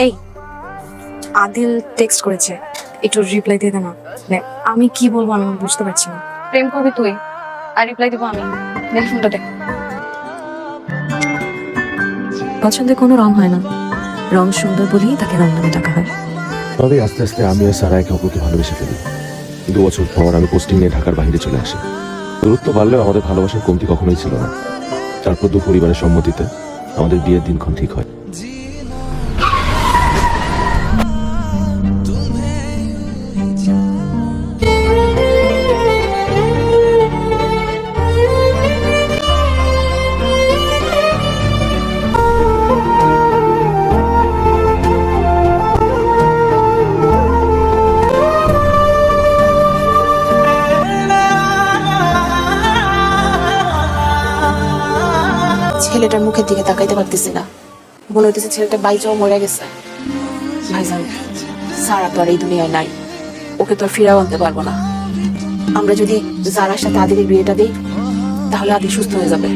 এই আদিল টেক্সট করেছে, একটু রিপ্লাই দিয়ে দে না। দেখ আমি কি বলবো আমি বুঝতে পারছি না। প্রেম করবি তুই আর রিপ্লাই দেবো আমি। দেখ ফোনটা দেখ। পছন্দের কোনো রং হয় না, রং সুন্দর বলেই তাকে রং নামে ডাকা হয়। তবে আস্তে আস্তে আমি আর সারা একে অপরকে ভালোবেসে ফেলি। 2 বছর পর আমি পোস্টিং নিয়ে ঢাকার বাইরে চলে আসি। দূরত্ব বাড়লেও আমাদের ভালোবাসার কমতি কখনোই ছিল না। তারপর 2 পরিবারের সম্মতিতে আমাদের বিয়ের দিনক্ষণ ঠিক হয়। ছেলেটার মুখের দিকে তাকাইতে পারতেছি না, মনে হইতেছে ছেলেটা বাইচাও মরে গেছে। ভাইজান, সারা তো আর এই দুনিয়ায় নাই, ওকে তো আর ফিরাও আনতে পারবো না। আমরা যদি জারার সাথে আদিলের বিয়েটা দিই তাহলে আদি সুস্থ হয়ে যাবে।